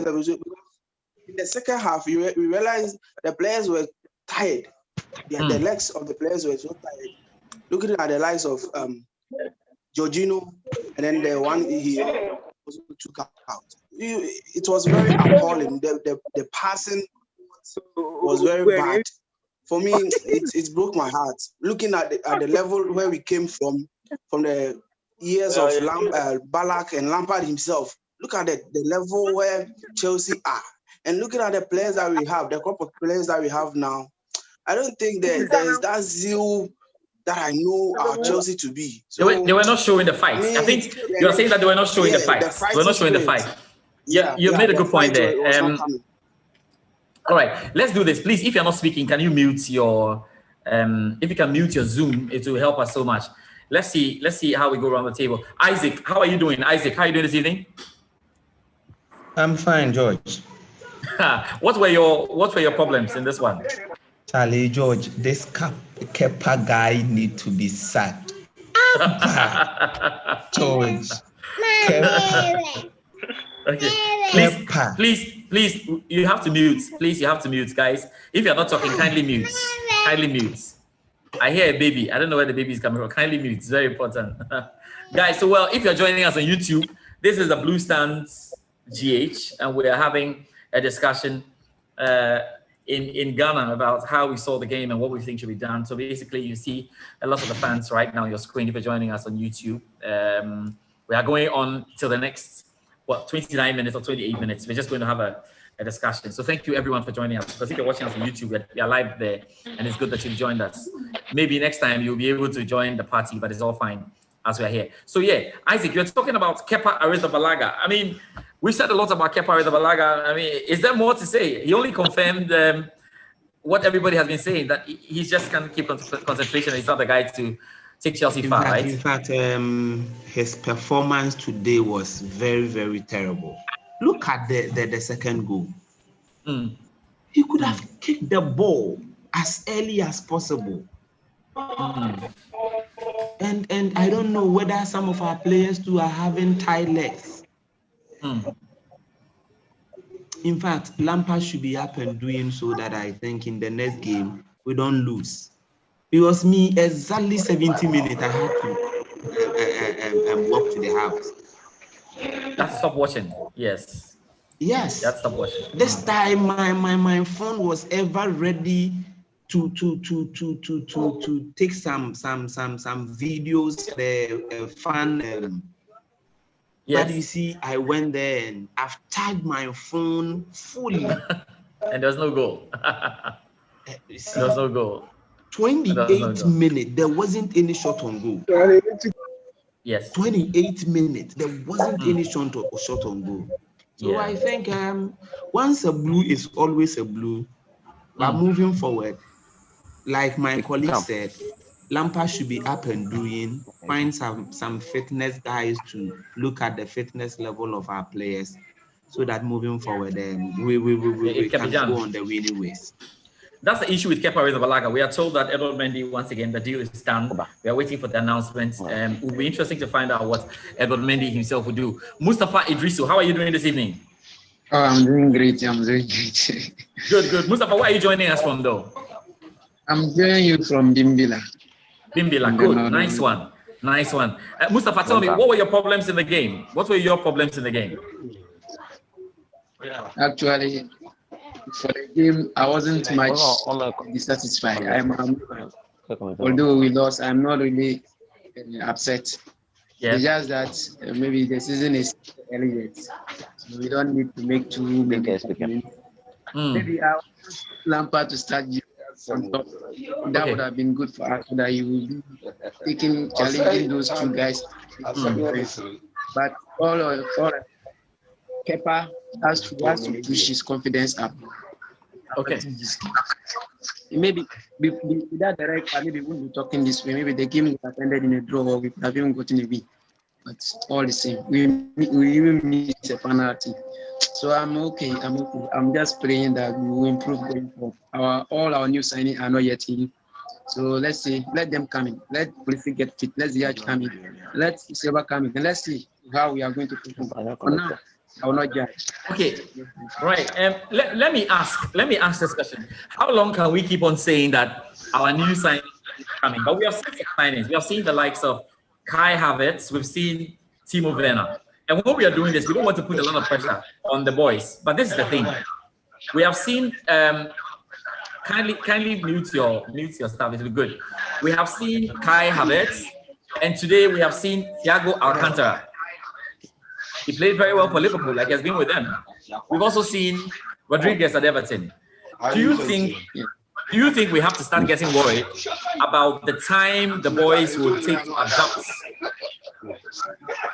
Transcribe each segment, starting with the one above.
the result. In the second half, we realized the players were tired. The legs of the players were so tired. Looking at the likes of Jorginho, and then the one he also took out. It was very appalling. The passing was very bad. For me, it broke my heart. Looking at the level where we came from the years of Ballack and Lampard himself. Look at the level where Chelsea are. And looking at the players that we have, the crop of players that we have now, I don't think there's that zeal that I know our Chelsea to be. So they were not showing the fight. I think you are saying that they were not showing the fight. They were not showing the fight. Yeah, you made a good point there. All right, let's do this. Please, if you're not speaking, can you mute your if you can mute your Zoom, it will help us so much. Let's see how we go around the table. Isaac, how are you doing? Isaac, how are you doing this evening? I'm fine, George. What were your problems in this one? Charlie, George, this Kepa guy need to be sacked. George, Kepa. Okay, please, you have to mute. Please, you have to mute, guys. If you're not talking, kindly mute. Kindly mute. I hear a baby. I don't know where the baby is coming from. Kindly mute. It's very important. Guys, so well, if you're joining us on YouTube, this is the Blue Stands GH, and we are having a discussion in Ghana about how we saw the game and what we think should be done. So basically, you see a lot of the fans right now on your screen if you're joining us on YouTube. We are going on till the next 29 minutes or 28 minutes. We're just going to have a discussion. So thank you everyone for joining us. Because if you're watching us on YouTube, we are live there, and it's good that you've joined us. Maybe next time you'll be able to join the party, but it's all fine as we're here. So yeah, Isaac, you're talking about Kepa Arrizabalaga. I mean, we said a lot about Kepa Arrizabalaga. I mean, is there more to say? He only confirmed what everybody has been saying, that he just can't keep concentration. He's not the guy to take Chelsea far, right? In fact, his performance today was very, very terrible. Look at the second goal. He could have kicked the ball as early as possible. And I don't know whether some of our players too are having tight legs. In fact, Lampard should be up and doing so that I think in the next game we don't lose. Because me, exactly 70 minutes, I had to walk to the house. That's stop watching. Yes. That's stop watching. This time, my phone was ever ready to take some videos. The fan. But you see, I went there and I've tagged my phone fully. And there's no goal. There's no goal. 28 minutes, there wasn't any shot on goal. Yes. 28 minutes, there wasn't any shot on goal. So I think once a blue is always a blue. But moving forward, like my colleague said, Lampard should be up and doing, find some fitness guys to look at the fitness level of our players, so that moving forward, we can go on the winning ways. That's the issue with Kepa Arrizabalaga. We are told that Edward Mendy, once again, the deal is done. We are waiting for the announcement. It will be interesting to find out what Edward Mendy himself will do. Mustafa Idrisu, how are you doing this evening? Oh, I'm doing great. I'm doing great. Good. Mustafa, where are you joining us from, though? I'm joining you from Bimbilla. Bimbilla, good. Nice one. Mustafa, tell me, what were your problems in the game? Actually, for the game, I wasn't much dissatisfied. Although we lost, I'm not really upset. It's just that maybe the season is early yet, so we don't need to make too big expectations. Maybe I want Lampard to start on top. That would have been good for us, so that he will be challenging those two guys. But all Kepa has to push his confidence up. Okay. Maybe without the right, maybe we wouldn't be talking this way. Maybe the game would have ended in a draw, or we could have even gotten a win. But all the same, we even missed a penalty. So I'm okay. I'm just praying that we will improve going forward. All our new signings are not yet in. So let's see. Let them come in. Let Pulisic get fit. Let Ziyech come in. Let Silva come in. And let's see how we are going to perform. For now, I will not judge. Okay, right. Let me ask this question. How long can we keep on saying that our new signings are coming? But we have seen some signings. We have seen the likes of Kai Havertz. We've seen Timo Werner. And when we are doing this, we don't want to put a lot of pressure on the boys. But this is the thing. We have seen. Kindly mute your stuff. It'll be good. We have seen Kai Havertz, and today we have seen Thiago Alcantara. He played very well for Liverpool, like he has been with them. We've also seen Rodriguez at Everton. Do you think we have to start getting worried about the time the boys will take to adapt?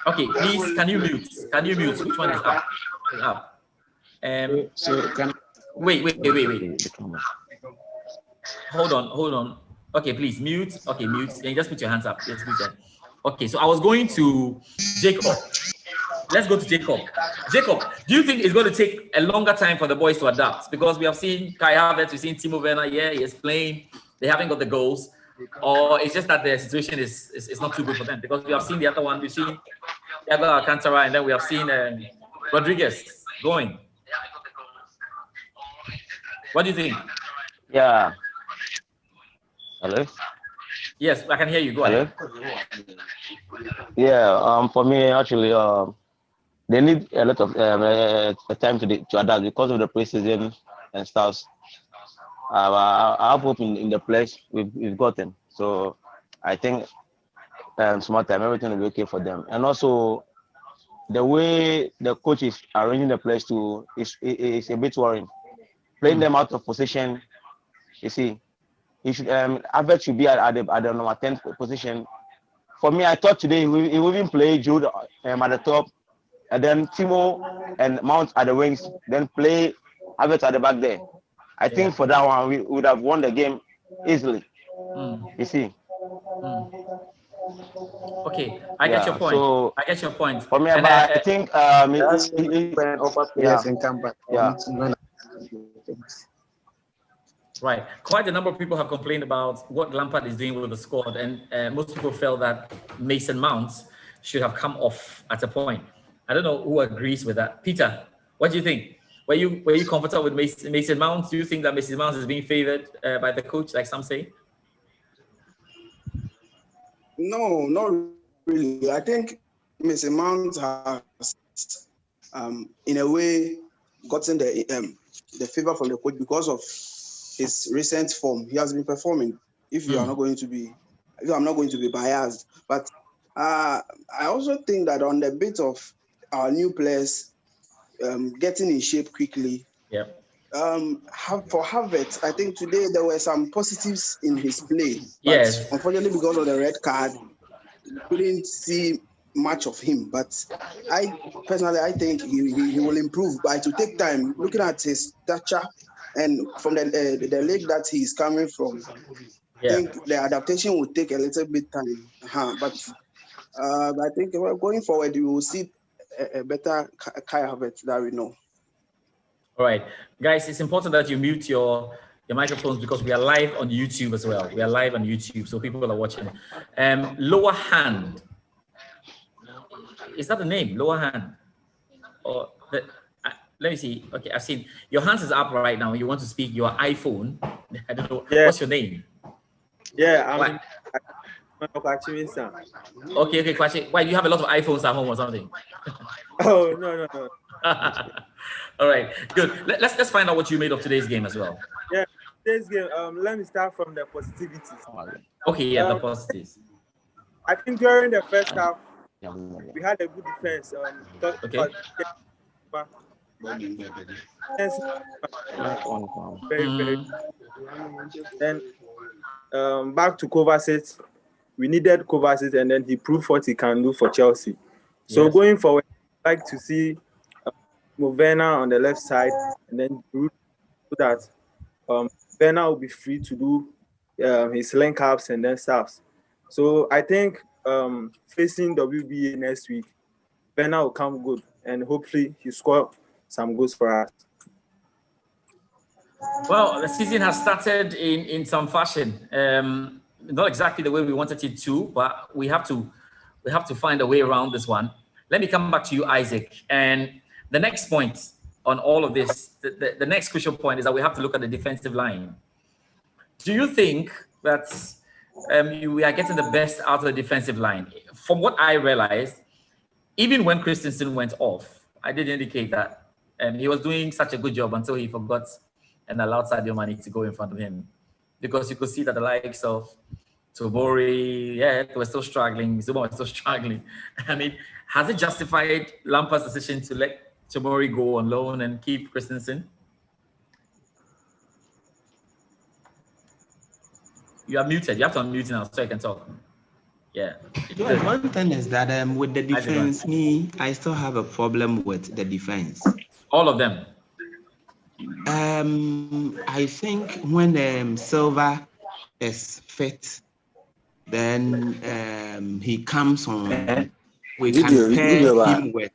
Okay, please, can you mute? Which one is up? Wait. Hold on. Okay, please mute. Okay, mute. Then just put your hands up. Yes, mute them. Okay, so I was going to Jacob. Let's go to Jacob. Jacob, do you think it's going to take a longer time for the boys to adapt? Because we have seen Kai Havertz, we've seen Timo Werner. Yeah, he is playing. They haven't got the goals, or it's just that the situation is not too good for them. Because we have seen the other one. We've seen Thiago Alcantara, and then we have seen Rodriguez going. What do you think? Yeah. Hello? Yes, I can hear you. Go ahead. Yeah, for me, actually, they need a lot of time to adapt because of the preseason and stuff. I have hope in the players we've gotten. So I think small time, everything will be okay for them. And also, the way the coach is arranging the players is a bit worrying. Playing them out of position, you see, he should Havertz should be at the number 10 position. For me, I thought today he will even play Jude at the top, and then Timo and Mount at the wings, then play Havertz at the back there. I think for that one, we would have won the game easily. You see. Okay, I get your point. So I get your point. For me, I think Right. Quite a number of people have complained about what Lampard is doing with the squad, and most people felt that Mason Mount should have come off at a point. I don't know who agrees with that. Peter, what do you think? Were you comfortable with Mason Mount? Do you think that Mason Mount is being favored by the coach, like some say? No, not really. I think Mason Mount has, in a way, gotten the favor from the coach because of his recent form. He has been performing. If I'm not going to be biased, but I also think that on the bit of our new players getting in shape quickly. Yeah. For Havertz, I think today there were some positives in his play. Yes. Unfortunately, because of the red card, couldn't see much of him. But I think he will improve. But to take time, looking at his stature and from the league that he's coming from, I think the adaptation will take a little bit time. But I think going forward, you will see a better Kai Havertz that we know. All right, guys, it's important that you mute your microphones because we are live on YouTube as well. We are live on YouTube, so people are watching. Lower hand. Is that the name? Lower hand. Or let me see. Okay, I've seen your hands is up right now. You want to speak your iPhone. I don't know. Yeah. What's your name? Yeah, I'm Kwachi. Okay, Kwachi. Why, do you have a lot of iPhones at home or something? Oh, no. All right, good. Let's find out what you made of today's game as well. Yeah, today's game. Let me start from the positivities. Okay, yeah, the positives. I think during the first half, we had a good defense. Okay. Very. Then back to Kovacic. We needed Kovacic, and then he proved what he can do for Chelsea. So going forward, I'd like to see Werner on the left side, and then so that Werner will be free to do his link ups and then stuffs. So I think facing WBA next week, Werner will come good, and hopefully he score some goals for us. Well, the season has started in some fashion. Not exactly the way we wanted it to, but we have to find a way around this one. Let me come back to you, Isaac. And the next point on all of this, the next crucial point is that we have to look at the defensive line. Do you think that we are getting the best out of the defensive line? From what I realized, even when Christensen went off, I did indicate that he was doing such a good job until he forgot and allowed Sadio Mane to go in front of him. Because you could see that the likes of Tomori, they were still struggling. Zuma was still struggling. I mean, has it justified Lampard's decision to let Tomori go on loan and keep Christensen? You are muted. You have to unmute now so you can talk. Yeah. Well, one thing is that with the defense, I still have a problem with the defense. All of them. I think when Silva is fit, then he comes on. We can pair him with.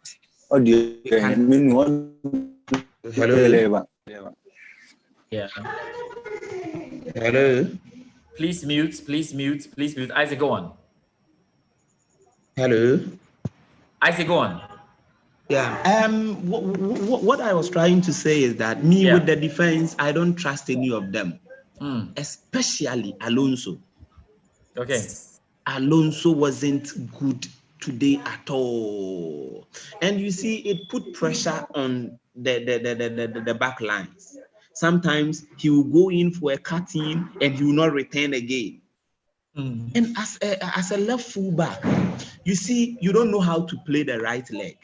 Hello. Yeah. Hello. Please mute. Isaac, go on. Hello. Isaac, go on. Yeah. What I was trying to say is that with the defense, I don't trust any of them, especially Alonso. Okay. Alonso wasn't good today at all, and you see, it put pressure on the back lines. Sometimes he will go in for a cut-in and he will not return again. And as a left fullback, you see, you don't know how to play the right leg.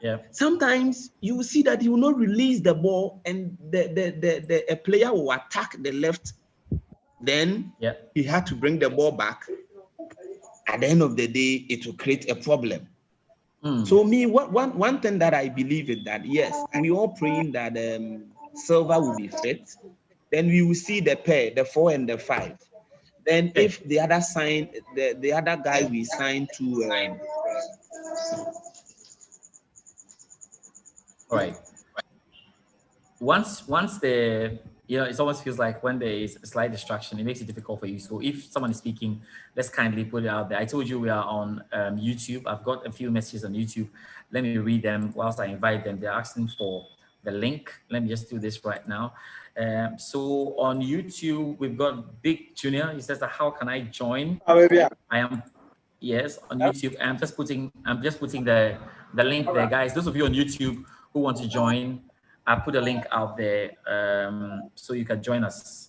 Yeah. Sometimes you will see that he will not release the ball, and a player will attack the left. Then he had to bring the ball back. At the end of the day, it will create a problem. So one thing that I believe is that yes, we all praying that Silva will be fit. Then we will see the pair, the 4 and the 5. Then if the other the other guy we signed to all right. Once the it almost feels like when there is a slight distraction, it makes it difficult for you. So if someone is speaking, let's kindly put it out there. I told you we are on YouTube. I've got a few messages on YouTube. Let me read them whilst I invite them. They're asking for the link. Let me just do this right now. So on YouTube, we've got Big Junior. He says that how can I join? I am on YouTube. I'm just putting the link there, guys. Those of you on YouTube who want to join, I put a link out there so you can join us.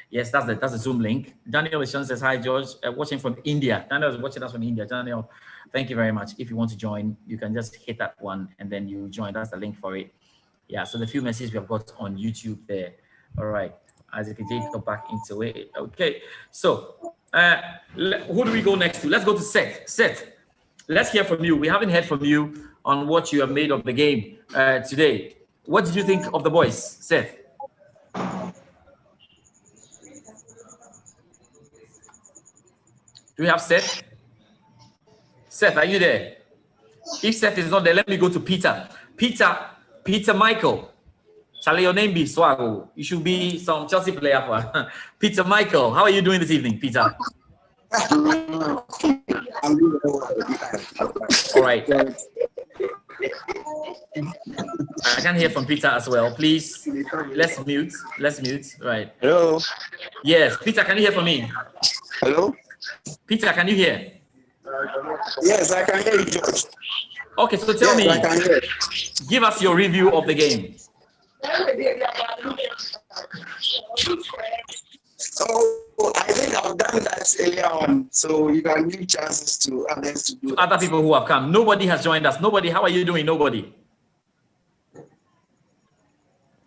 Yes, that's the Zoom link. Daniel Ishon says, hi, George, watching from India. Daniel is watching us from India. Daniel, thank you very much. If you want to join, you can just hit that one and then you join. That's the link for it. Yeah, so the few messages we have got on YouTube there. All right, Isaac and Jake go back into it. Okay, so who do we go next to? Let's go to Seth. Seth, let's hear from you. We haven't heard from you on what you have made of the game today. What did you think of the boys, Seth? Do we have Seth? Seth, are you there? If Seth is not there, let me go to Peter. Peter Michael. Shall your name be Swago? You should be some Chelsea player for Peter Michael. How are you doing this evening, Peter? All right. I can hear from Peter as well. Please, let's mute. Right. Hello. Yes, Peter, can you hear from me? Hello. Peter, can you hear? Yes, I can hear you, George. Okay, so tell me, give us your review of the game. So I think I've done that earlier on. So you can give chances to others to do. Other people who have come. Nobody has joined us. Nobody. How are you doing? Nobody.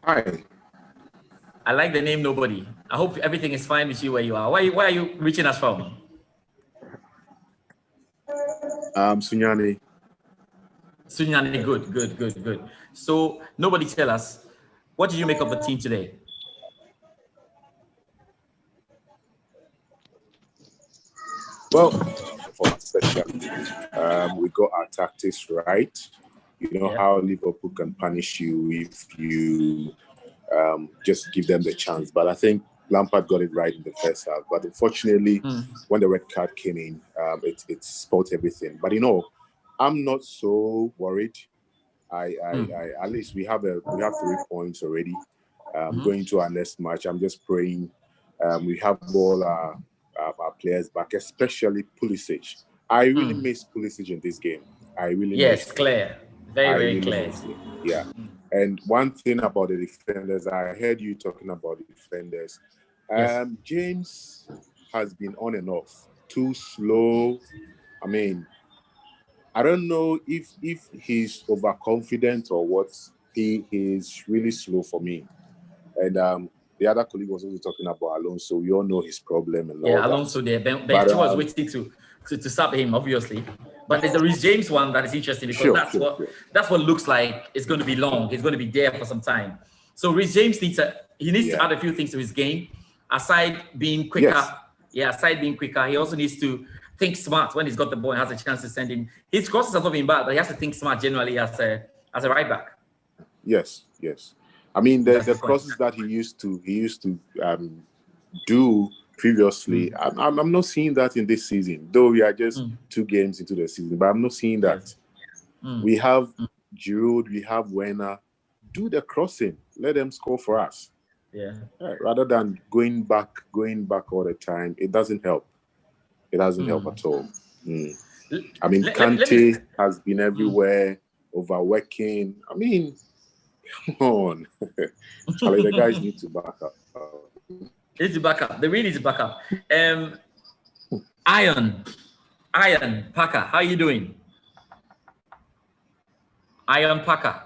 Hi. I like the name Nobody. I hope everything is fine with you where you are. Where are you reaching us from? Sunyani. Sunyani, good. So Nobody, tell us, what did you make of the team today? Well, for our session, we got our tactics right. You know how Liverpool can punish you if you just give them the chance. But I think Lampard got it right in the first half. But unfortunately, when the red card came in, it spoiled everything. But I'm not so worried At least we have 3 points already. Going to our next match, I'm just praying we have all our players back, especially Pulisic. I really miss Pulisic in this game. I really miss clear. Very clear. Yeah. And one thing about the defenders, I heard you talking about the defenders. James has been on and off, too slow. I mean, I don't know if he's overconfident or what. He is really slow for me. And the other colleague was also talking about Alonso. We all know his problem and all that. Alonso there. Ben was waiting to sub him, obviously. But there's the Reece James one that is interesting because that's what looks like it's going to be long. He's going to be there for some time. So Reece James needs to add a few things to his game. Aside being quicker, aside being quicker, he also needs to think smart when he's got the ball and has a chance to send in. His crosses have not been bad, but he has to think smart generally as a right back. Yes. I mean, the crosses that he used to do previously. I'm not seeing that in this season, though we are just 2 games into the season. But I'm not seeing that. We have Giroud, we have Werner. Do the crossing. Let them score for us. Rather than going back all the time, it doesn't help. It doesn't help at all. I mean, Kante has been everywhere, overworking. I mean, come on. Charlie, the guys need to back up. They need to back up. They really need to back up. Iron Parker, how are you doing? Iron Parker.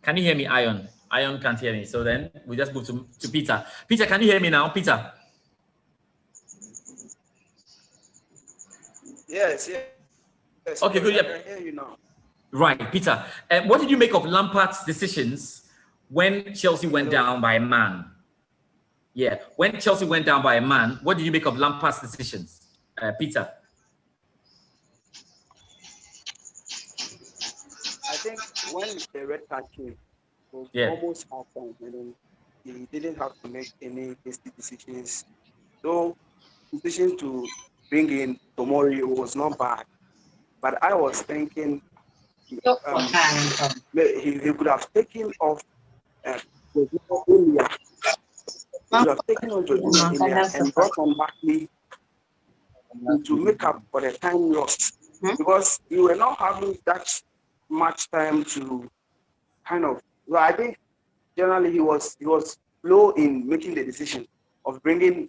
Can you hear me, Iron? Iron can't hear me. So then we just move to Peter. Peter, can you hear me now? Peter? Yes. Okay, good. I can hear you now. Right, Peter. What did you make of Lampard's decisions when Chelsea went down by a man? Yeah, when Chelsea went down by a man, what did you make of Lampard's decisions, Peter? I think when the red card came, it was almost half time, and then he didn't have to make any hasty decisions. So, decision to bring in Tomori was not bad, but I was thinking he could have taken off Jorginho. He could have taken off Jorginho and brought on Barkley to make up for the time lost, because we were not having that much time to kind of. Well, I think generally he was slow in making the decision of doing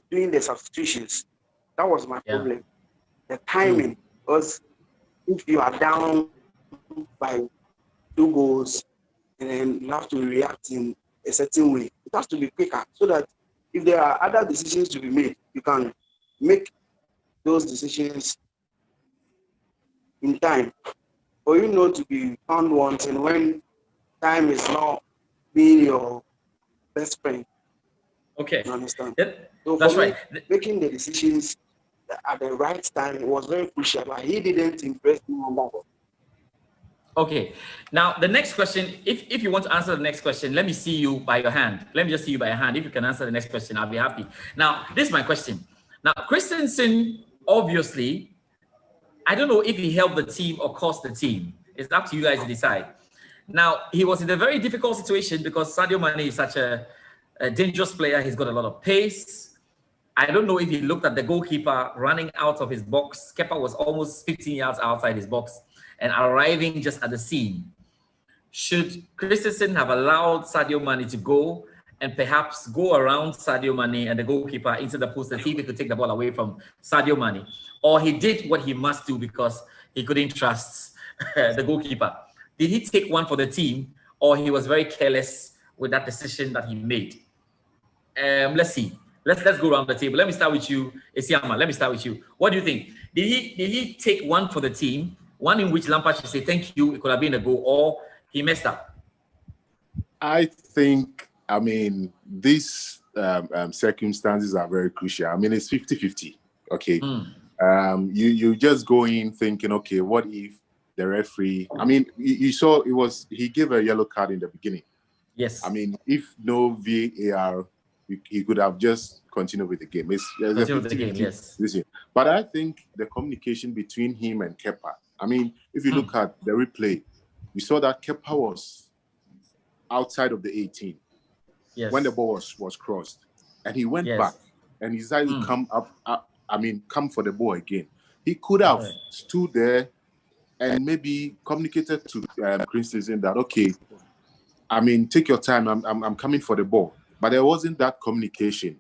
the substitutions. That was my problem. The timing was, if you are down by 2 goals and then you have to react in a certain way, it has to be quicker so that if there are other decisions to be made, you can make those decisions in time. For you know to be found once, and when time is not being your best friend. Okay. You understand? So that's right. Making the decisions at the right time was very crucial, but he didn't impress me on that one. Okay. Now, the next question, if you want to answer the next question, let me see you by your hand. Let me just see you by your hand. If you can answer the next question, I'll be happy. Now, this is my question. Now, Christensen, obviously, I don't know if he helped the team or cost the team. It's up to you guys to decide. Now, he was in a very difficult situation because Sadio Mane is such a dangerous player. He's got a lot of pace. I don't know if he looked at the goalkeeper running out of his box. Kepa was almost 15 yards outside his box and arriving just at the scene. Should Christensen have allowed Sadio Mane to go and perhaps go around Sadio Mane and the goalkeeper into the post and see if he could take the ball away from Sadio Mane? Or he did what he must do because he couldn't trust the goalkeeper? Did he take one for the team, or he was very careless with that decision that he made? Let's see. Let's go around the table. Let me start with you, Isiama. Let me start with you. What do you think? Did he take one for the team, one in which Lampard should say thank you, it could have been a goal, or he messed up? I think, I mean, these circumstances are very crucial. I mean, it's 50-50. Okay. You just go in thinking, okay, what if the referee, I mean, you saw he gave a yellow card in the beginning. Yes. I mean, if no VAR, he could have just continued with the game. Yes. But I think the communication between him and Kepa I mean, if you look at the replay, we saw that Kepa was outside of the 18 when the ball was crossed, and he went back and he decided to come up. Come for the ball again. He could have stood there and maybe communicated to Christensen that, okay, I mean, take your time. I'm coming for the ball. But there wasn't that communication.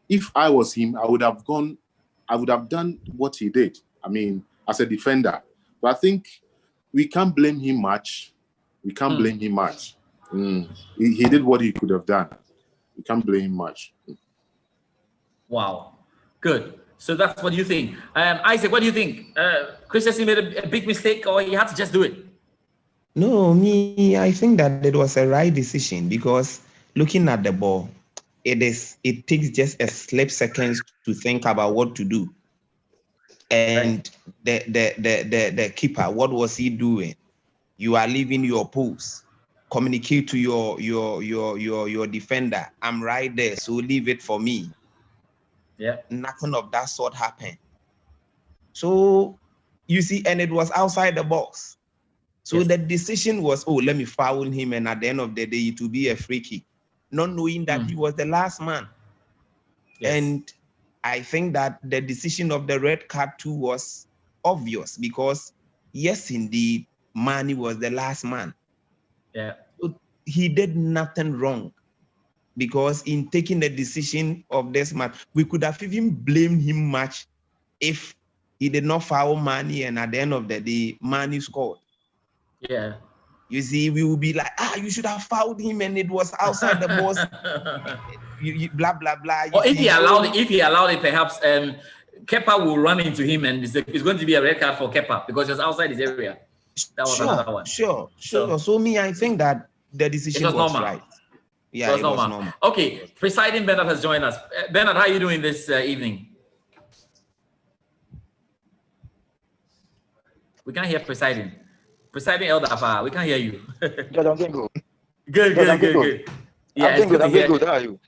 If I was him, I would have done what he did. I mean, as a defender. But I think we can't blame him much. We can't blame him much. He did what he could have done. We can't blame him much. Wow. Good. So that's what you think. Isaac, what do you think? Christensen made a big mistake, or he had to just do it? No, I think that it was a right decision, because looking at the ball, it takes just a split seconds to think about what to do. And the keeper, what was he doing? You are leaving your post. Communicate to your defender. I'm right there, so leave it for me. Yeah. Nothing of that sort happened. So you see, and it was outside the box. So the decision was, oh, let me foul him, and at the end of the day, it will be a free kick, not knowing that he was the last man. Yes. And I think that the decision of the red card too was obvious, because yes, indeed, Mane was the last man. Yeah. So he did nothing wrong, because in taking the decision of this match, we could have even blamed him much if he did not foul Mane, and at the end of the day, Mane scored. Yeah. You see, we will be like, you should have fouled him, and it was outside the box. Blah blah blah. Or if he allowed it, perhaps Kepa will run into him, and it's going to be a red card for Kepa because it's outside his area. That was another one. Sure. So I think that the decision was right. Yeah, it was normal. Okay, presiding Bernard has joined us. Bernard, how are you doing this evening? We can't hear presiding. Presiding Elder Apa, we can't hear you. Good, I'm doing good. Good. Yeah, I'm doing good. How are you?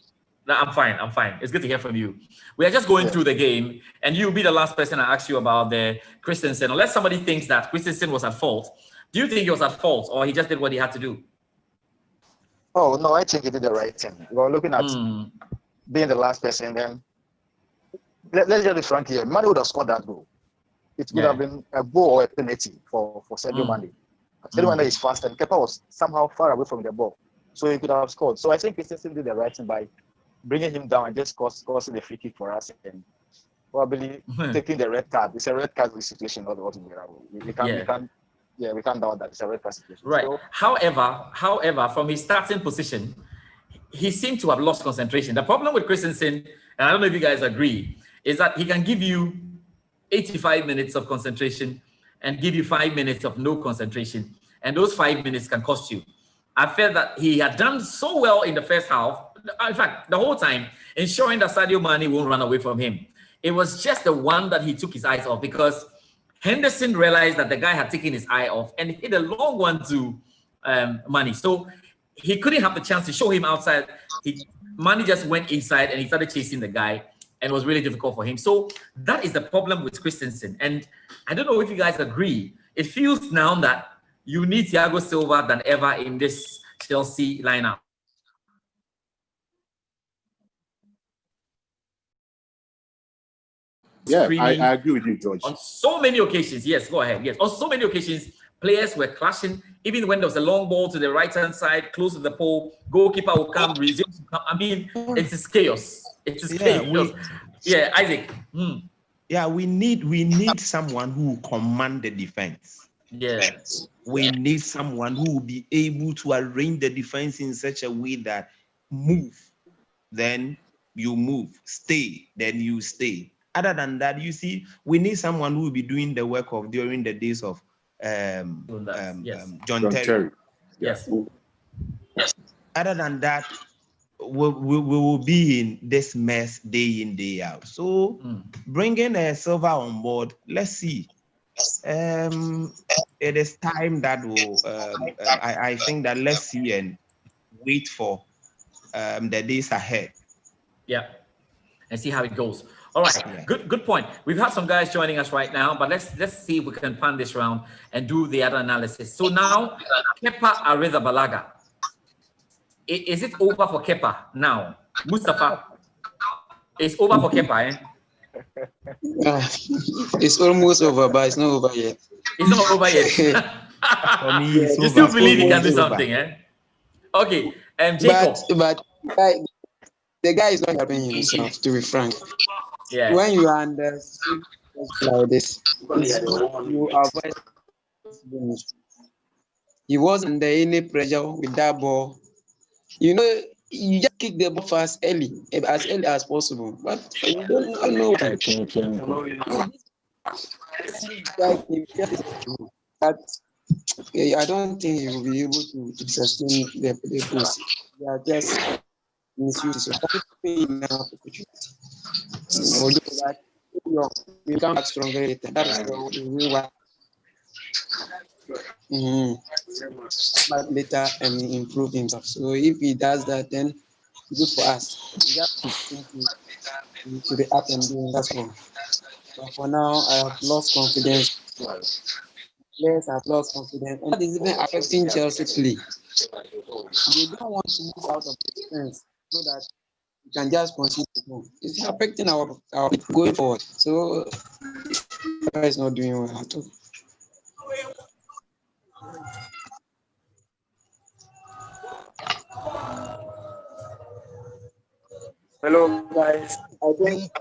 No, I'm fine. It's good to hear from you. We are just going through the game, and you'll be the last person I ask you about the Christensen. Unless somebody thinks that Christensen was at fault, do you think he was at fault, or he just did what he had to do? Oh, no, I think he did the right thing. We're looking at being the last person, then let's just be frank here. Mane would have scored that goal. It would have been a goal or a penalty for Sadio Mane. Sadio Mane is fast, and Kepa was somehow far away from the ball, so he could have scored. So I think Christensen did the right thing by bringing him down and just causing the free kick for us, and probably taking the red card. It's a red card situation. We can't doubt that it's a red card situation. Right. So, however, from his starting position, he seemed to have lost concentration. The problem with Christensen, and I don't know if you guys agree, is that he can give you 85 minutes of concentration and give you 5 minutes of no concentration, and those 5 minutes can cost you. I felt that he had done so well in the first half, in fact, the whole time, ensuring that Sadio Mane won't run away from him. It was just the one that he took his eyes off, because Henderson realized that the guy had taken his eye off and hit a long one to Mane. So he couldn't have the chance to show him outside. Mane just went inside and he started chasing the guy, and it was really difficult for him. So that is the problem with Christensen. And I don't know if you guys agree. It feels now that you need Thiago Silva than ever in this Chelsea lineup. Yeah, I agree with you, George. On so many occasions, yes, go ahead. Yes, on so many occasions, players were clashing. Even when there was a long ball to the right-hand side, close to the pole, goalkeeper will come, resume to come. I mean, it's chaos. It's chaos. Isaac. Yeah, we need someone who will command the defense. Yes. We need someone who will be able to arrange the defense in such a way that move, then you move, stay, then you stay. Other than that, you see, we need someone who will be doing the work of during the days of John Terry. Yes. Other than that, we will be in this mess day in, day out. So bringing a Silva on board, let's see. It is time that will, I think that let's see and wait for the days ahead. Yeah, and see how it goes. All right, good point. We've had some guys joining us right now, but let's see if we can pan this round and do the other analysis. So now, Kepa Arrizabalaga. Is it over for Kepa now? Mustafa, it's over for Kepa, eh? It's almost over, but it's not over yet. It's not over yet. For me, you still believe he can do something, eh? Okay, Jacob. But the guy is not helping himself, to be frank. Yeah. When you are under like this, you avoid. He wasn't under any pressure with that ball. You know, you just kick the ball fast early as possible. But you don't know. I don't think he will be able to sustain the post. They are just misusing opportunity. Although that we come back stronger later. That is the real one. But later and improve himself. So if he does that, then good for us. We just to be up and doing that's all. But for now, I have lost confidence. Players have lost confidence, and that is even affecting Chelsea play. They don't want to move out of the defense so that we can just concede the goal. It's affecting our going forward. So it's not doing well at all. Hello, guys. I think.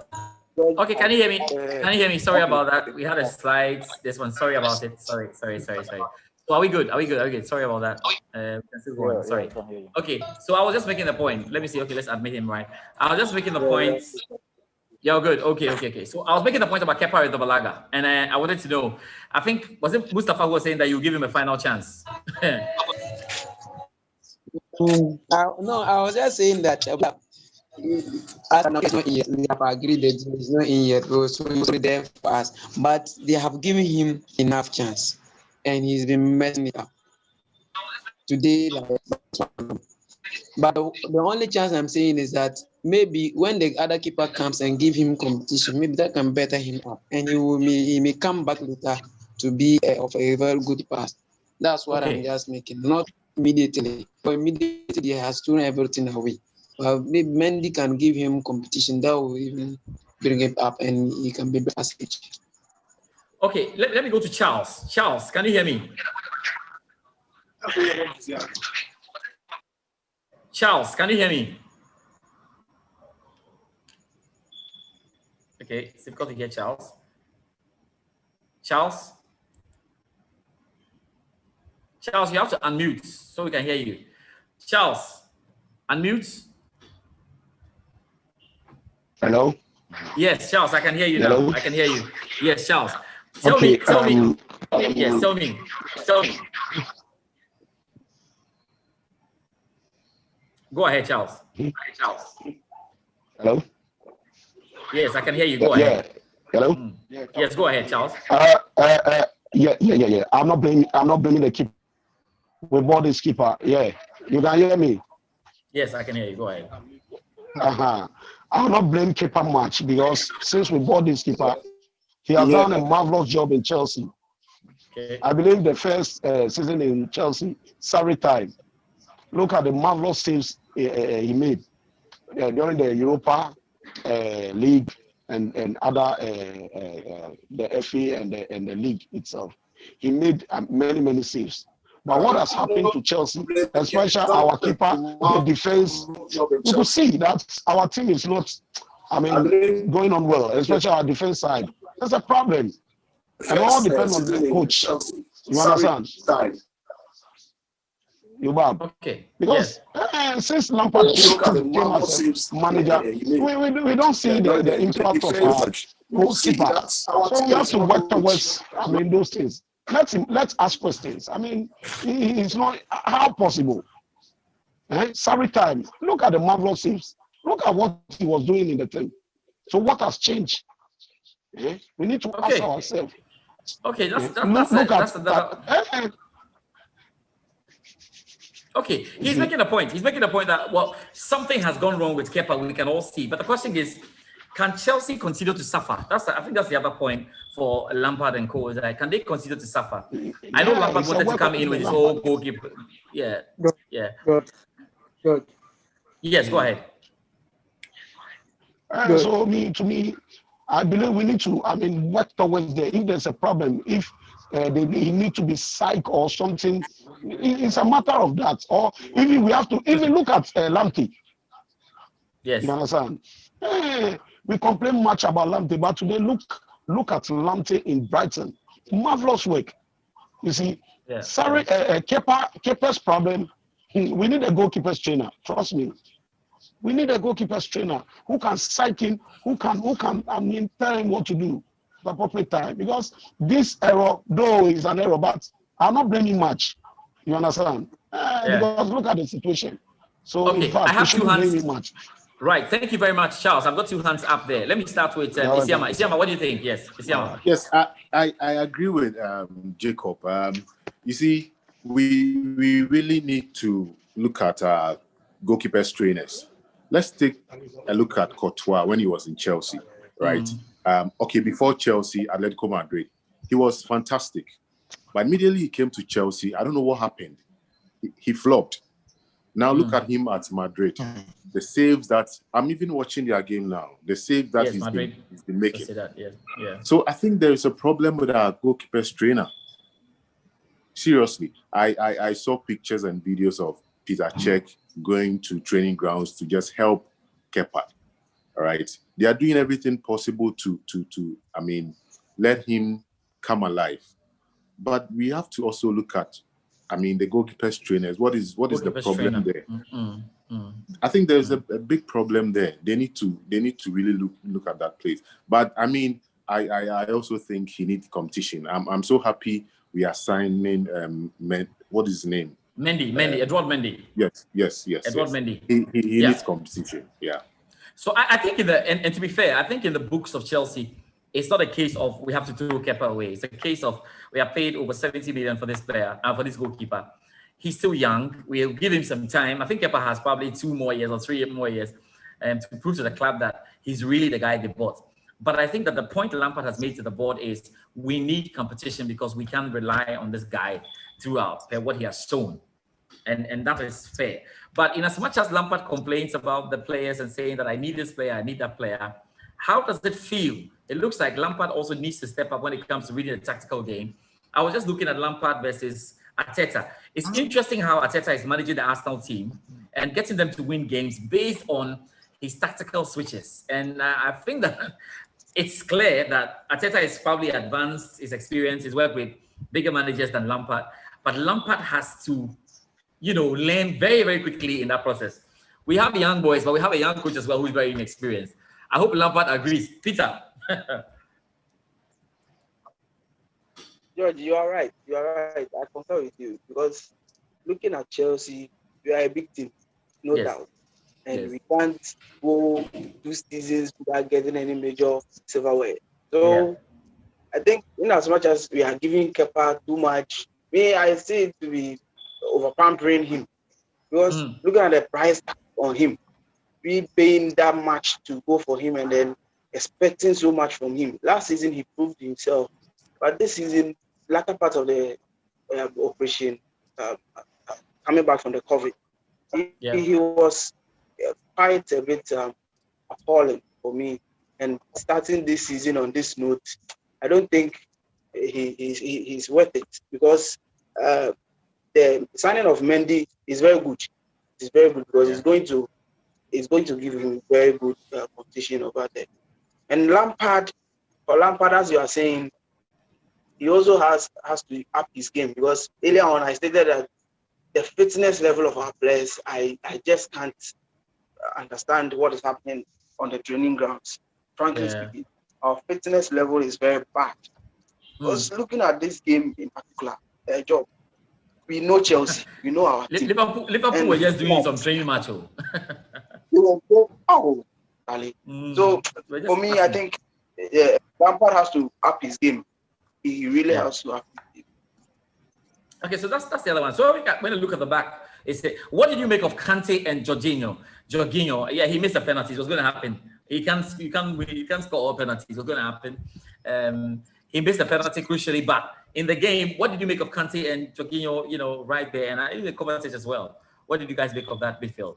Okay, can you hear me? Can you hear me? Sorry about that. We had a slide. This one. Sorry about it. Sorry. So are we good? Are we good? Sorry about that. Sorry. Okay. So I was just making the point. Let me see. Okay, let's admit him right. I was just making the point. Yeah, good. Okay. So I was making the point about Kepa Arrizabalaga, and I wanted to know. I think was it Mustafa who was saying that you give him a final chance? No, I was just saying that. It's not in yet. We have agreed that it's not in yet, so it's there for us. But they have given him enough chance, and he's been messing it up. Today, but the only chance I'm saying is that maybe when the other keeper comes and give him competition, maybe that can better him up, and he may come back later to be of a very good pass. That's what I'm just making, not immediately. But immediately he has thrown everything away. Maybe Mendy can give him competition that will even bring it up, and he can be better. Okay, let me go to Charles. Charles, can you hear me? Charles, can you hear me? Okay, it's difficult to hear Charles. Charles, you have to unmute so we can hear you. Charles, unmute. Hello? Yes, Charles, I can hear you Hello? now. I can hear you. Yes, Charles. Tell me. Yes, tell me. Go ahead, Charles. Hello? Yes, I can hear you. Go ahead. Hello? Yes, go ahead, Charles. Yeah. I'm not blaming the keeper. We bought this keeper. Yeah. You can hear me? Yes, I can hear you. Go ahead. I'll not blame keeper much because since we bought this keeper, he has done a marvelous job in Chelsea. Okay. I believe the first season in Chelsea, sorry time. Look at the marvelous saves he made during the Europa League and other the FA and the league itself. He made many saves. But what has happened to Chelsea, especially our keeper, the defense, you could see that our team is not, going on well, especially our defense side. That's a problem. And all depends on the coach. You understand? Okay. Because since Lampard came as a manager, we don't see the impact of our goalkeeper. So we have to work towards those things. Let's ask questions. It's not how possible. Sorry time. Look at the marvelous saves. Look at what he was doing in the team. So what has changed? We need to ask ourselves. Okay, Okay, he's making a point. He's making a point that something has gone wrong with Kepa. We can all see, but the question is, can Chelsea continue to suffer? I think that's the other point for Lampard and co. Is that can they continue to suffer? I know Lampard wanted to come in with his old goalkeeper. Yeah, yeah. Good. Yes, go ahead. So to me, I believe we need to, work towards there. If there's a problem, if he need to be psych or something, it's a matter of that. Or even we have to even look at Lamptey. Yes. You understand? We complain much about Lamptey, but today look at Lamptey in Brighton. Marvelous work. You see, sorry, Kepa's problem. We need a goalkeeper's trainer. Trust me. We need a goalkeeper's trainer who can psych him, who can tell him what to do at the appropriate time. Because this error, though, is an error, but I'm not blaming much. You understand? Because look at the situation. So okay, in fact, I have two hands. Much. Right. Thank you very much, Charles. I've got two hands up there. Let me start with Isiama. Isiama, what do you think? Yes, Isiama. Yes, I agree with Jacob. You see, we really need to look at our goalkeepers trainers. Let's take a look at Courtois when he was in Chelsea, right? Okay, before Chelsea, Atletico Madrid, he was fantastic. But immediately he came to Chelsea, I don't know what happened. He flopped. Now look at him at Madrid. The saves that, I'm even watching their game now, the save that he's been making. So I think there is a problem with our goalkeepers trainer. Seriously, I saw pictures and videos of Peter Cech going to training grounds to just help Kepa. All right, they are doing everything possible to let him come alive. But we have to also look at, the goalkeepers trainers. What is the problem there? I think there's a big problem there. They need to really look at that place. But I also think he needs competition. I'm so happy we are signing what is his name? Mendy, Edouard Mendy. Yes. Edouard Mendy. He needs competition. Yeah. So I think and to be fair, I think in the books of Chelsea, it's not a case of we have to throw Kepa away. It's a case of we are paid over 70 million for this player, for this goalkeeper. He's still young. We'll give him some time. I think Kepa has probably 2 more years or 3 more years to prove to the club that he's really the guy they bought. But I think that the point Lampard has made to the board is we need competition because we can't rely on this guy throughout what he has shown. And that is fair. But in as much as Lampard complains about the players and saying that I need this player, I need that player, how does it feel? It looks like Lampard also needs to step up when it comes to reading the tactical game. I was just looking at Lampard versus Arteta. It's interesting how Arteta is managing the Arsenal team and getting them to win games based on his tactical switches. And I think that it's clear that Arteta is probably advanced, his experience, his work with bigger managers than Lampard. But Lampard has to, learn very, very quickly in that process. We have young boys, but we have a young coach as well who's very inexperienced. I hope Lampard agrees. Peter. George, you are right. I concur with you because looking at Chelsea, we are a big team, no doubt. And we can't go 2 seasons without getting any major silverware. So I think in as much as we are giving Kepa too much, I see it to be over-pampering him. Because looking at the price on him, we paying that much to go for him and then expecting so much from him. Last season, he proved himself. But this season, latter part of the operation, coming back from the COVID, he was quite a bit appalling for me. And starting this season on this note, I don't think he's worth it because the signing of Mendy is very good. It's very good because it's going to give him very good competition over there. And Lampard, as you are saying, he also has to up his game because earlier on I stated that the fitness level of our players, I just can't understand what is happening on the training grounds. Frankly speaking, our fitness level is very bad. Because looking at this game in particular, Job, we know Chelsea, we know our team. Liverpool were just doing some training match. So for me, I think Lampard has to up his game. He really has to up his game. Okay, so that's the other one. So when you look at the back, what did you make of Kante and Jorginho? Jorginho, he missed a penalty. It was going to happen. You can't score all penalties. What's going to happen? He missed the penalty crucially, but in the game, what did you make of Kante and Jorginho, right there? And I even Kovacic as well. What did you guys make of that midfield?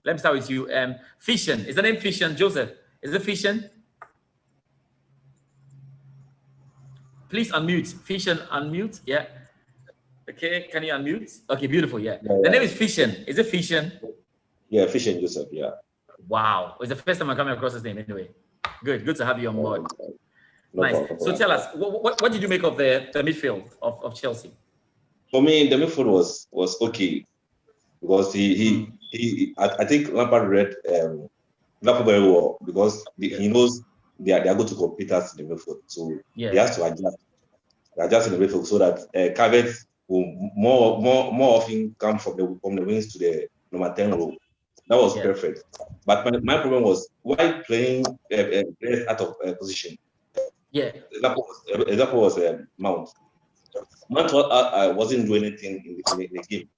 Let me start with you. Fission. Is the name Fission? Joseph, is it Fission? Please unmute. Fission, unmute. Yeah. Okay, can you unmute? Okay, beautiful. Yeah. The name is Fission. Is it Fission? Yeah, Fission Joseph. Yeah. Wow. It's the first time I'm coming across his name anyway. Good to have you on board. Nice. So tell us, what did you make of the midfield of Chelsea? For me, the midfield was okay because I think Lampard read Liverpool very well because he knows they are going to compete us in the midfield, so he has to adjust in the midfield so that Calvert will more often come from the wings to the number 10 role. That was perfect. But my problem was why playing players out of position. Yeah, example was Mount. Mount wasn't doing anything in the game.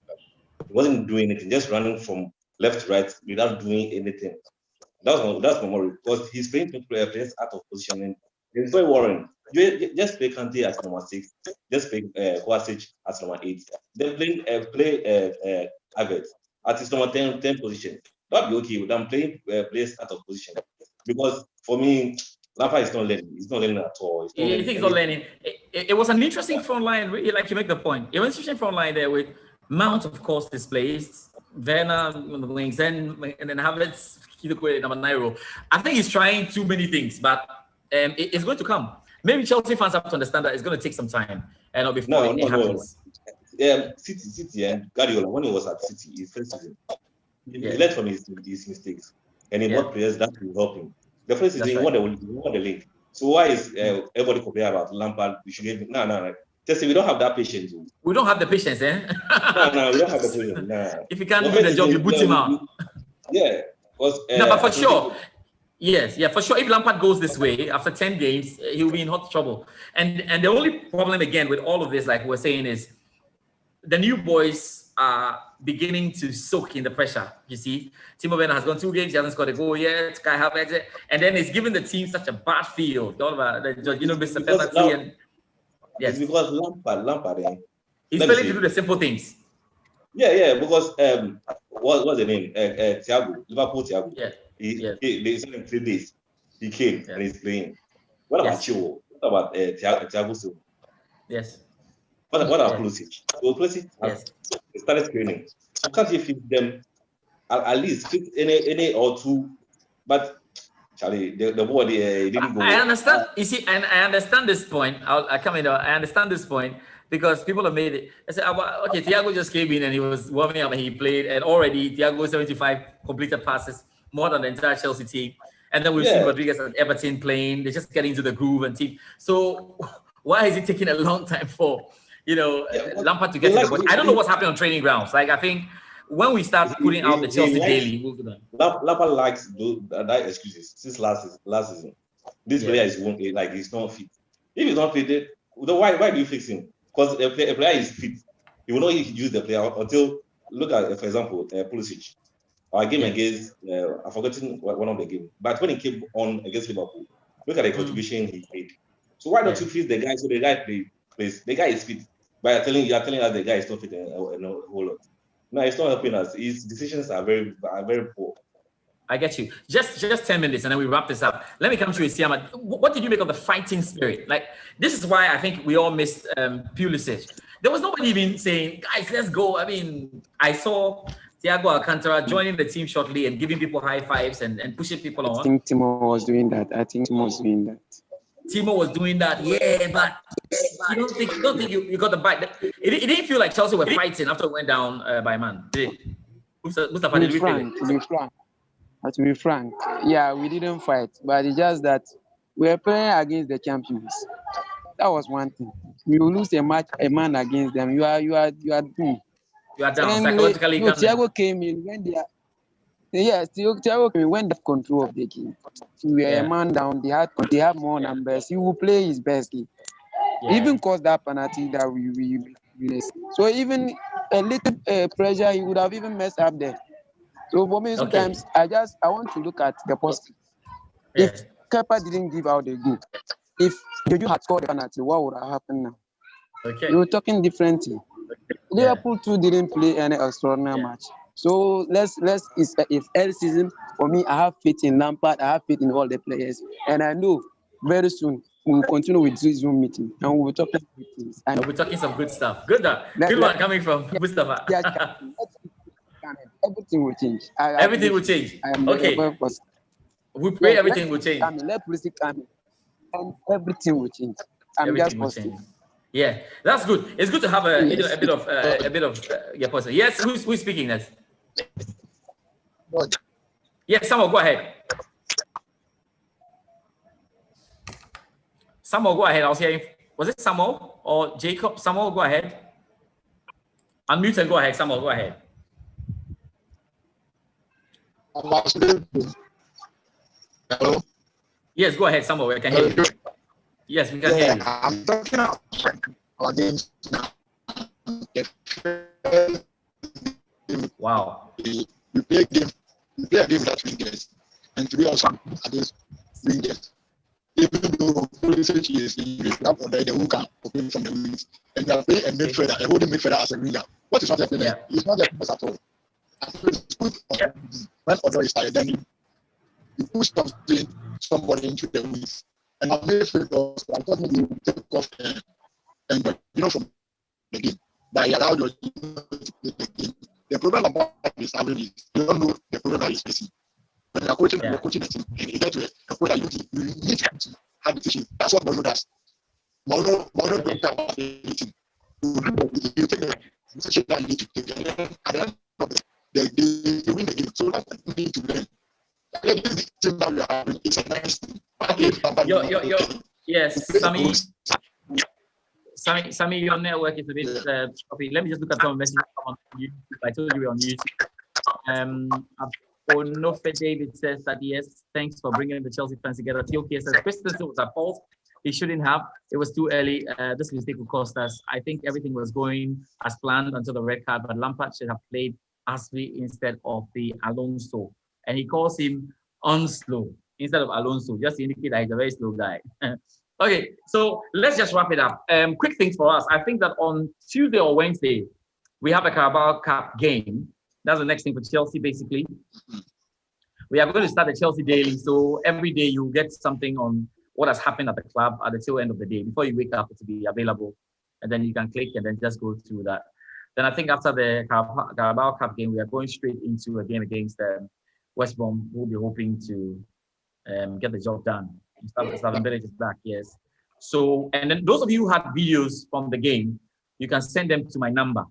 He wasn't doing anything, just running from left to right without doing anything. That's my worry because he's playing players out of position. And it's very worrying. Just play Kante as number 6. Just play Kovacic as number 8. Then play Havertz at his number 10 position. That'd be okay with them playing players out of position. Because for me, Lampard is not learning. He's not learning at all. You think he's not learning? It was an interesting front line, really, like you make the point. It was an interesting front line there with Mount, of course, displaced, Werner on the wings, and then Havertz, number 9. I think he's trying too many things, but it's going to come. Maybe Chelsea fans have to understand that it's going to take some time, and before it happens. City and Guardiola, when he was at City, his first season, he learned from his mistakes, and he brought players that will help him. The first season, he won the league. So why is everybody complaining about Lampard? We should get no. Just say we don't have that patience. We don't have the patience, eh? No, we don't have the patience. Nah. If you can't do the job, you boot him out. Yeah. No, but for sure. Yes, for sure. If Lampard goes this way, after 10 games, he'll be in hot trouble. And the only problem, again, with all of this, like we're saying, is the new boys are beginning to soak in the pressure, you see. Timo Werner has gone 2 games, he hasn't scored a goal yet, Kai Havertz, and then it's given the team such a bad feel. Mr. Penalty and... Yes. It's because Lampard he's failing to do the simple things. Yeah, because what's the name? Thiago, Liverpool Thiago. Yeah. They sent him 3 days. He came and he's playing. What about Chilwell? What about Thiago Silva? Yes. What about Pulisic? So Pulisic has started training. So can't you fit them at least fit any or 2? But Charlie, the boy didn't go. I understand. You see, and I understand this point. I understand this point because people have made it. I said, okay, Thiago just came in and he was warming up and he played, and already Thiago 75 completed passes, more than the entire Chelsea team. And then we've seen Rodriguez and Everton playing. They're just getting into the groove and team. So why is it taking a long time for Lampard to get to the point? I don't know what's happening on training grounds. Like I think when we start putting out the Chelsea daily, we'll do that. Lampard likes that excuses since last season. This player is like he's not fit. If he's not fit, why do you fix him? Because a player is fit, he will not use the player until look at, for example, Pulisic. Our game against I've forgotten one of the games, but when he came on against Liverpool, look at the contribution he made. So why don't you fix the guy so the guy plays? The guy is fit. But you're telling us the guy is not fit a whole lot. No, it's not helping us. His decisions are very poor. I get you. Just 10 minutes and then we wrap this up. Let me come to you, Siama. What did you make of the fighting spirit? Like, this is why I think we all missed Pulisic. There was nobody even saying, guys, let's go. I mean, I saw Thiago Alcantara joining the team shortly and giving people high fives and pushing people on. I think Timo was doing that. Timo was doing that, but you don't think you got the bite. It didn't feel like Chelsea were fighting after it went down by man. Did it? Mustafa, did we feel it? To be frank, yeah, we didn't fight, but it's just that we were playing against the champions. That was one thing. You lose a man against them, you are doomed. You are down psychologically. Thiago came in when they are. Yes, Thiago came in when they have control of the game. So we are a man down. They have more numbers. He will play his best game. Even caused that penalty that we missed. So even a little pressure, he would have even messed up there. So for me, sometimes I want to look at the positive. If Kepa didn't give out the goal, if Jojo had scored the penalty, what would have happened now? Okay. We were talking differently. Liverpool too didn't play any extraordinary match. So if early season for me, I have faith in Lampard, I have faith in all the players, and I know very soon we'll continue with this Zoom meeting and we'll be talking good things. And we're talking some good stuff. Good one coming from Mustafa. Everything will change. Everything will change. Okay. We pray everything will change. Let police come in, and everything will change. Everything will change. Yeah, that's good. It's good to have a bit of your person. Yes, who's speaking next? Yes, Samuel, go ahead. Samuel, go ahead. I was hearing. Was it Samuel or Jacob? Samuel, go ahead. Unmute and go ahead. Samuel, go ahead. Hello? Yes, go ahead, Samuel. We can hear you. Yes, we can hear you. I'm talking about games now. Wow. You play a game without wingers, and to be also against wingers. Even though Pulisic is the who can open from the wings, and they are playing a midfielder, a holding midfielder as a winger. What is not happening? Yeah. It's not happening at all. It's good when Odo is tired, then you push somebody into the wings. And I'm midfielder, I thought maybe you take off and from the game. But I allowed you to play the game. The problem about this is you don't know the problem that is facing. When you're coaching the team, and you get to a point that you need to have decisions. That's what Mourinho does. Mourinho don't care about anything. You take the decision that you need to take, and then at the end of they win the game. So that's what you need to learn. This team that we are having, it's a nice team. Yes, Sammy, your network is a bit choppy. Let me just look at some messages on YouTube. I told you we're on YouTube. Onofe David says that yes, thanks for bringing the Chelsea fans together. TOK says Christensen was at fault. He shouldn't have. It was too early. This mistake will cost us. I think everything was going as planned until the red card, but Lampard should have played Ashley instead of the Alonso. And he calls him unslow instead of Alonso, just to indicate that he's a very slow guy. Okay, so let's just wrap it up. Quick things for us. I think that on Tuesday or Wednesday, we have a Carabao Cup game. That's the next thing for Chelsea, basically. We are going to start the Chelsea Daily, so every day you get something on what has happened at the club at the tail end of the day. Before you wake up, it will be available, and then you can click and then just go through that. Then I think after the Carabao Cup game, we are going straight into a game against West Brom. We'll be hoping to get the job done. Slaven Bilic is back, yes. So, and then those of you who had videos from the game, you can send them to my number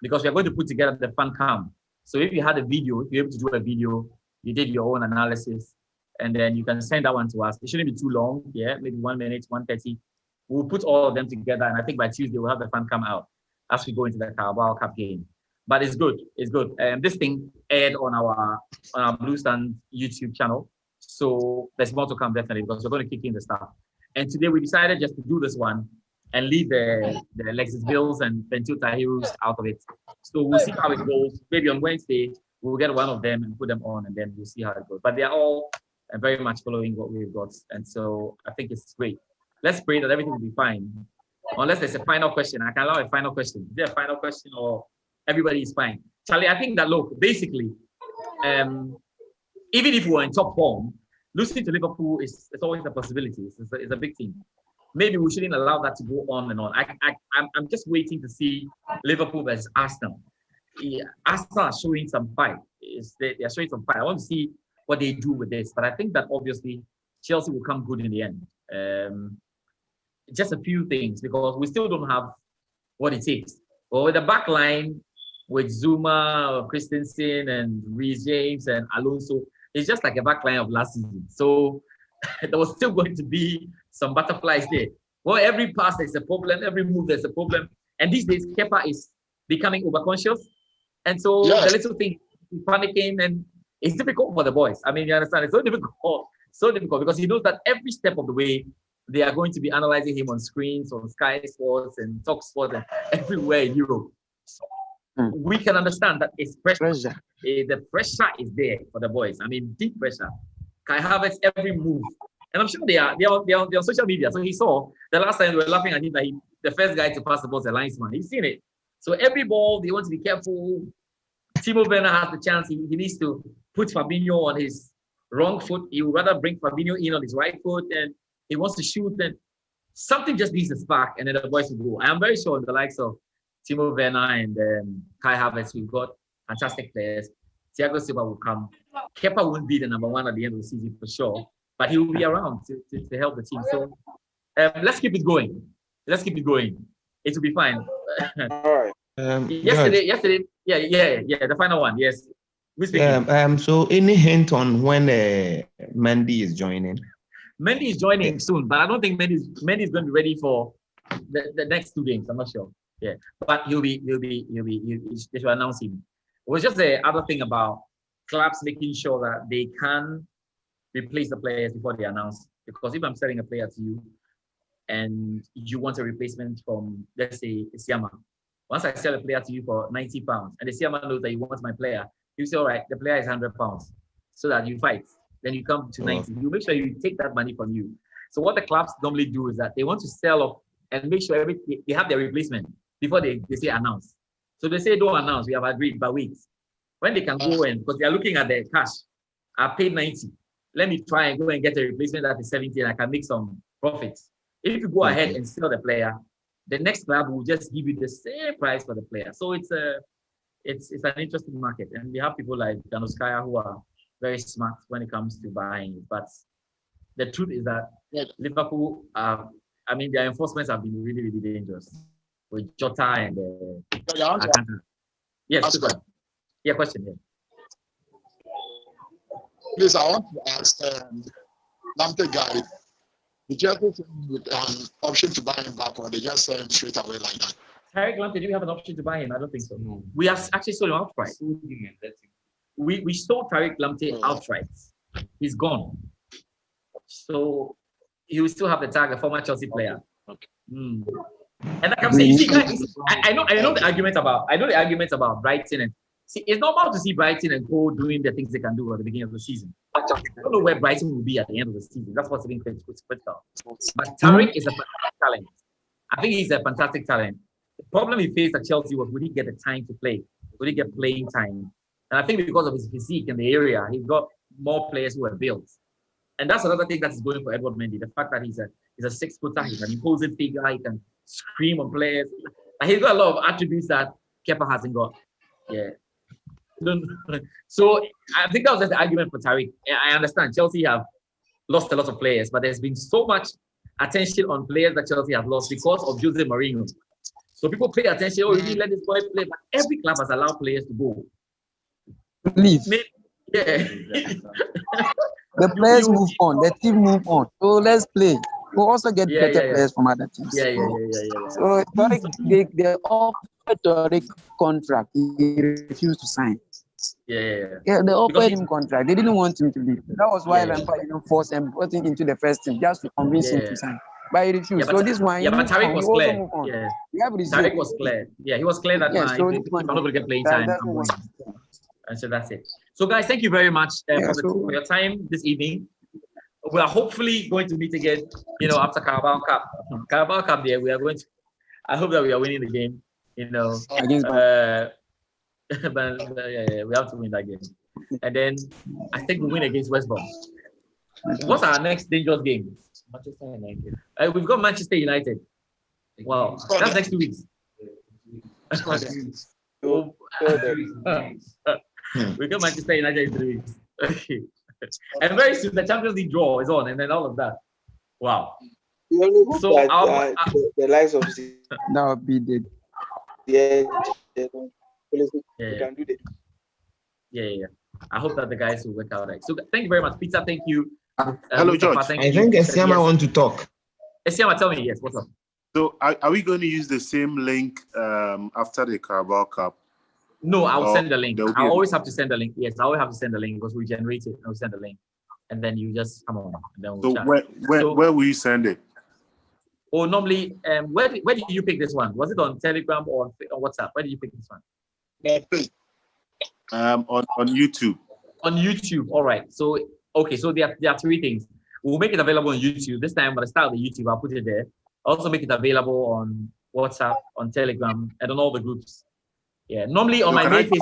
because we are going to put together the fan cam. So if you had a video, if you're able to do a video, you did your own analysis, and then you can send that one to us. It shouldn't be too long, yeah, maybe 1 minute, 1:30. We'll put all of them together, and I think by Tuesday we'll have the fan cam out as we go into the Carabao Cup game. But it's good, it's good. This thing aired on our Blue Stand YouTube channel. So there's more to come definitely because we're going to kick in the stuff. And today we decided just to do this one and leave the Lexus Bills and Bentil Tahirus out of it. So we'll see how it goes. Maybe on Wednesday, we'll get one of them and put them on and then we'll see how it goes. But they're all very much following what we've got. And so I think it's great. Let's pray that everything will be fine. Unless there's a final question. I can allow a final question. Is there a final question or everybody is fine? Charlie, I think that, look, basically, even if we're in top form, losing to Liverpool is always a possibility. It's a big thing. Maybe we shouldn't allow that to go on and on. I'm just waiting to see Liverpool versus Arsenal. Yeah, Arsenal are showing some fight. They are showing some fight. I want to see what they do with this. But I think that obviously Chelsea will come good in the end. Just a few things because we still don't have what it takes. But with the back line, with Zuma, Christensen, and Reece James and Alonso, it's just like a back line of last season. So there was still going to be some butterflies there. Well, every pass there's a problem, every move there's a problem. And these days, Kepa is becoming overconscious. And so the little thing is panicking and it's difficult for the boys. I mean, you understand? It's so difficult because he knows that every step of the way, they are going to be analyzing him on screens, on Sky Sports and Talk Sports and everywhere in Europe. So we can understand that it's pressure. The pressure is there for the boys. I mean, deep pressure. Kai Havertz every move. And I'm sure they're on social media. So he saw the last time we were laughing at him that the first guy to pass the ball is a linesman. He's seen it. So every ball, they want to be careful. Timo Werner has the chance. He needs to put Fabinho on his wrong foot. He would rather bring Fabinho in on his right foot, and he wants to shoot. And something just needs to spark, and then the boys will go. I am very sure in the likes of Timo Werner and Kai Havertz, we've got fantastic players. Thiago Silva will come. Kepa won't be the number one at the end of the season for sure, but he will be around to help the team. So let's keep it going. Let's keep it going. It will be fine. All right. Yesterday, the final one. Yes. So any hint on when Mendy is joining? Mendy is joining soon, but I don't think Mendy is going to be ready for the next 2 games. I'm not sure. Yeah, but he'll be. They should announce him. It was just the other thing about clubs making sure that they can replace the players before they announce. Because if I'm selling a player to you and you want a replacement from, let's say, Siama, once I sell a player to you for £90 and the Siama knows that you want my player, you say, all right, the player is £100, so that you fight. Then you come to 90. You make sure you take that money from you. So what the clubs normally do is that they want to sell off and make sure they have their replacement before they say announce. So they say don't announce, we have agreed, but wait. When they can go in, because they are looking at their cash, I paid 90. Let me try and go and get a replacement that is 70 and I can make some profits. If you go ahead and sell the player, the next club will just give you the same price for the player. So it's an interesting market. And we have people like Danuskaya who are very smart when it comes to buying it. But the truth is that Liverpool, their enforcements have been really, really dangerous. With Jota and yes, question. Yeah. Please, I want to ask Lamptey guy, did you have an option to buy him back, or they just sell him straight away like that? Tariq Lamptey, do we have an option to buy him? I don't think so. No. We have actually sold him outright. We sold Tariq Lamptey outright. He's gone. So he will still have the tag, a former Chelsea player. Okay. And like I'm saying, see, guys, I know the argument about Brighton, and see, it's normal to see Brighton and Co doing the things they can do at the beginning of the season. I don't know where Brighton will be at the end of the season. That's what's being critical. But Tariq is a fantastic talent. I think he's a fantastic talent. The problem he faced at Chelsea was, would he get the time to play? Would he get playing time? And I think because of his physique in the area, he's got more players who are built. And that's another thing that is going for Edward Mendy. The fact that he's a 6-footer, he's an imposing figure, he can scream on players. And he's got a lot of attributes that Kepa hasn't got. Yeah. So I think that was just the argument for Tariq. I understand Chelsea have lost a lot of players, but there's been so much attention on players that Chelsea have lost because of Jose Mourinho. So people pay attention, oh, really let this boy play, but every club has allowed players to go. Leave. Yeah. The players move on, the team move on. So let's play. We'll also get better players from other teams. Yeah. So they offered Tariq contract. He refused to sign. Yeah, they offered him contract. They didn't want him to leave. That was why Lampard forced him, put him into the first team just to convince him to sign. But he refused. So this one, but Tariq was clear. Tariq was clear. Yeah, he was clear that if I'm not going to get playing time, and so that's it. So guys, thank you very much for your time this evening. We are hopefully going to meet again, after Carabao Cup. Carabao Cup, we are going to. I hope that we are winning the game. But we have to win that game. And then I think we win against West Brom. What's our next dangerous game? Manchester United. We've got Manchester United. Wow, that's next 2 weeks. We got Manchester United in 3 weeks. Okay. And very soon the Champions League draw is on, and then all of that. Wow. So the likes of that would be the can do that. Yeah. I hope that the guys will work out. So thank you very much, Peter. Thank you. Hello, George. I think Esiama want to talk. Esiama, tell me. Yes, what's up? So are we going to use the same link after the Carabao Cup? No, I'll send the link. I always have to send the link. Yes, I always have to send the link because we generate it and we send the link. And then you just come on. And then we'll so where will you send it? Oh, normally, where did you pick this one? Was it on Telegram or on WhatsApp? Where did you pick this one? On YouTube. On YouTube. All right. So Okay, so there are three things. We'll make it available on YouTube. This time, when I start with YouTube, I'll put it there. I'll also make it available on WhatsApp, on Telegram, and on all the groups. Yeah, normally on my main page.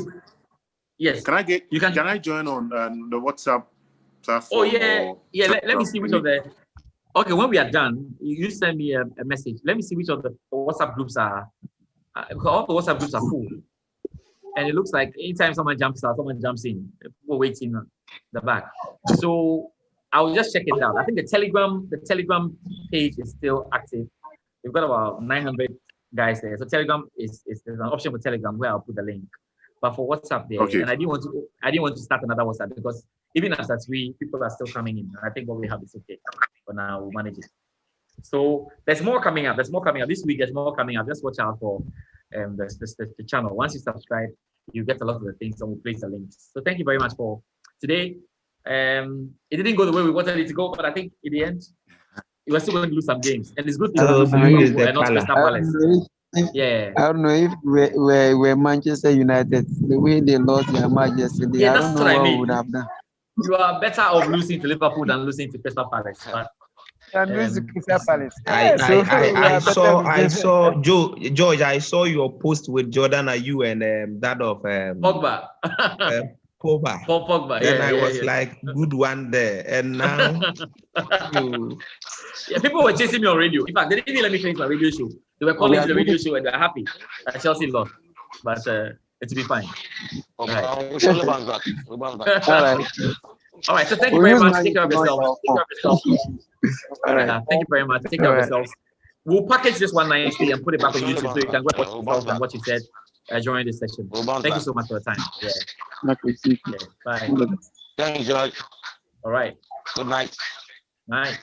Yes. Can I join on the WhatsApp platform? Oh yeah, yeah. Let me see which of the. Okay, when we are done, you send me a message. Let me see which of the WhatsApp groups are. All the WhatsApp groups are full, and it looks like anytime someone jumps out, someone jumps in. People waiting on the back. So I'll just check it out. I think the Telegram page is still active. We've got about 900 guys there. So Telegram there's an option for Telegram where I'll put the link. But for WhatsApp there, okay. And I didn't want to start another WhatsApp because even after 3, people are still coming in. I think what we have is okay. For now, we'll manage it. So there's more coming up. This week, there's more coming up. Just watch out for the channel. Once you subscribe, you get a lot of the things, and we'll place the links. So thank you very much for today. It didn't go the way we wanted it to go, but I think in the end, we were still going to lose some games, and it's good to lose and not Crystal Palace. Yeah. I don't know if we're Manchester United, the way they lost their match yesterday. Yeah, I that's don't know what I what mean. we would have done. You are better off losing to Liverpool than losing to Crystal Palace. But I saw George. I saw your post with Jordan Ayew and that of Pogba. Pogba. Yeah, and I was like, good one there. And now Yeah, people were chasing me on radio. In fact, they didn't even let me finish my radio show. They were calling to the radio show and they're happy that Chelsea lost. But it'll be fine. All right. All right. So thank you very much. Take care of yourself. All right. Thank you very much. Take care of yourselves. We'll package this one nicely and put it back on YouTube so you can watch what you said during this session. Thank you so much for your time. Yeah. Bye. Thank you, George. All right. Good night. Night.